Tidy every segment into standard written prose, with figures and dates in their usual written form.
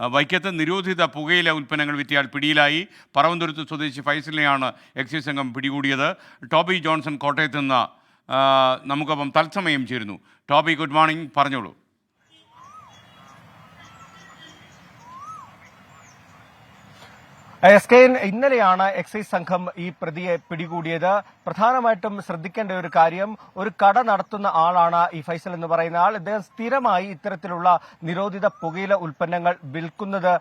വൈക്കത്ത് നിരോധിത പുകയില ഉൽപ്പന്നങ്ങൾ വിറ്റയാൾ പിടിയിലായി. പറവന്തുരുത്ത് സ്വദേശി ഫൈസലിനെയാണ് എക്സൈസ് സംഘം പിടികൂടിയത്. ടോബി ജോൺസൺ കോട്ടയത്ത് നിന്ന് നമുക്കൊപ്പം തത്സമയം ചേരുന്നു. ടോബി, ഗുഡ് മോർണിംഗ്, പറഞ്ഞോളൂ. ഇന്നലെയാണ് എക്സൈസ് സംഘം ഈ പ്രതിയെ പിടികൂടിയത്. പ്രധാനമായിട്ടും ശ്രദ്ധിക്കേണ്ട ഒരു കാര്യം, ഒരു കട നടത്തുന്ന ആളാണ് ഈ ഫൈസൽ എന്ന് പറയുന്ന ആൾ. ഇദ്ദേഹം സ്ഥിരമായി ഇത്തരത്തിലുള്ള നിരോധിത പുകയില ഉൽപ്പന്നങ്ങൾ വിൽക്കുന്നത്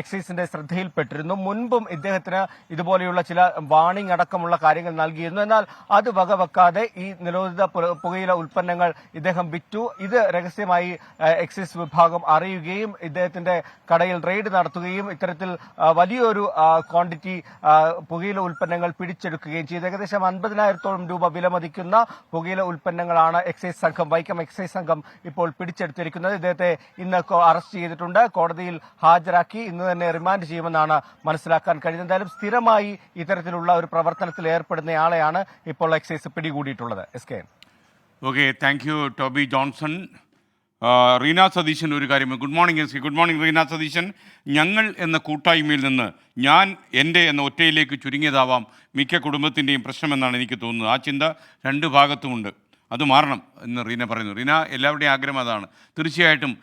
എക്സൈസിന്റെ ശ്രദ്ധയിൽപ്പെട്ടിരുന്നു. മുൻപും ഇദ്ദേഹത്തിന് ഇതുപോലെയുള്ള ചില വാണിംഗ് അടക്കമുള്ള കാര്യങ്ങൾ നൽകിയിരുന്നു. എന്നാൽ അത് വകവെക്കാതെ ഈ നിരോധിത പുകയില ഉൽപ്പന്നങ്ങൾ ഇദ്ദേഹം വിറ്റു. ഇത് രഹസ്യമായി എക്സൈസ് വിഭാഗം അറിയുകയും ഇദ്ദേഹത്തിന്റെ കടയിൽ റെയ്ഡ് നടത്തുകയും ഇത്തരത്തിൽ വലിയൊരു ക്വാണ്ടിറ്റി പുകയില ഉൽപ്പന്നങ്ങൾ പിടിച്ചെടുക്കുകയും ചെയ്തു. ഏകദേശം 50,000-ഓളം രൂപ വിലമതിക്കുന്ന പുകയില ഉൽപ്പന്നങ്ങളാണ് വൈക്കം എക്സൈസ് സംഘം ഇപ്പോൾ പിടിച്ചെടുത്തിരിക്കുന്നത്. ഇദ്ദേഹത്തെ ഇന്ന് അറസ്റ്റ് ചെയ്തിട്ടുണ്ട്. കോടതിയിൽ ഹാജരാക്കി ഇന്ന് തന്നെ റിമാൻഡ് ചെയ്യുമെന്നാണ് മനസ്സിലാക്കാൻ കഴിയുന്നത്. എന്തായാലും സ്ഥിരമായി ഇത്തരത്തിലുള്ള ഒരു പ്രവർത്തനത്തിൽ ഏർപ്പെടുന്നയാളെയാണ് ഇപ്പോൾ എക്സൈസ് പിടികൂടിയിട്ടുള്ളത്. Okay, thank you Toby Johnson. Reena Satheesan ഒരു കാര്യം. Good morning S K. Good morning Reena Satheesan. ഞങ്ങൾ എന്ന കൂട്ടായ്മയിൽ നിന്ന് ഞാൻ എൻ്റെ എന്ന ഒറ്റയിലേക്ക് ചുരുങ്ങിയതാവാം മിക്ക കുടുംബത്തിൻ്റെയും പ്രശ്നമെന്നാണ് എനിക്ക് തോന്നുന്നത്. ആ ചിന്ത രണ്ട് ഭാഗത്തുമുണ്ട്. അത് മാറണം എന്ന് റീന പറയുന്നു. റീന, എല്ലാവരുടെയും ആഗ്രഹം അതാണ്. തീർച്ചയായിട്ടും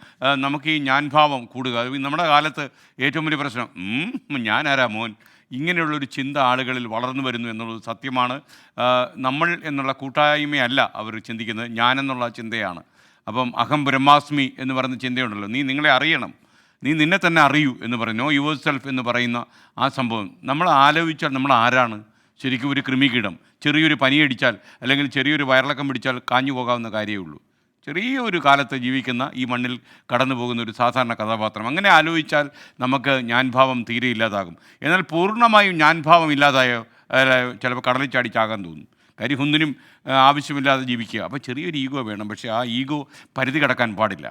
നമുക്ക് ഈ ഞാൻ ഭാവം കൂടുക. നമ്മുടെ കാലത്ത് ഏറ്റവും വലിയ പ്രശ്നം ഞാനാരാ മോൻ, ഇങ്ങനെയുള്ളൊരു ചിന്ത ആളുകളിൽ വളർന്നു വരുന്നു എന്നുള്ളത് സത്യമാണ്. നമ്മൾ എന്നുള്ള കൂട്ടായ്മയല്ല അവർ ചിന്തിക്കുന്നത്, ഞാനെന്നുള്ള ചിന്തയാണ്. അപ്പം അഹം ബ്രഹ്മാസ്മി എന്ന് പറയുന്ന ചിന്തയുണ്ടല്ലോ, നീ നിങ്ങളെ അറിയണം, നീ നിന്നെ തന്നെ അറിയൂ എന്ന് പറയും, നോ യുവർ സെൽഫ് എന്ന് പറയുന്ന ആ സംഭവം നമ്മൾ ആലോചിച്ചാൽ നമ്മൾ ആരാണ്? ശരിക്കും ഒരു കൃമികീടം. ചെറിയൊരു പനിയടിച്ചാൽ അല്ലെങ്കിൽ ചെറിയൊരു വയറിളക്കം പിടിച്ചാൽ കാഞ്ഞു പോകാവുന്ന കാര്യമേ ഉള്ളൂ. ചെറിയൊരു കാലത്ത് ജീവിക്കുന്ന ഈ മണ്ണിൽ കടന്നു പോകുന്ന ഒരു സാധാരണ കഥാപാത്രം. അങ്ങനെ ആലോചിച്ചാൽ നമുക്ക് ഞാൻഭാവം തീരെ ഇല്ലാതാകും. എന്നാൽ പൂർണ്ണമായും ഞാൻഭാവം ഇല്ലാതായോ ചിലപ്പോൾ കടലിൽ ചാടി ചാകാൻ തോന്നും. കാര്യം ഒന്നിനും ആവശ്യമില്ലാതെ ജീവിക്കുക. അപ്പോൾ ചെറിയൊരു ഈഗോ വേണം, പക്ഷേ ആ ഈഗോ പരിധി കടക്കാൻ പാടില്ല.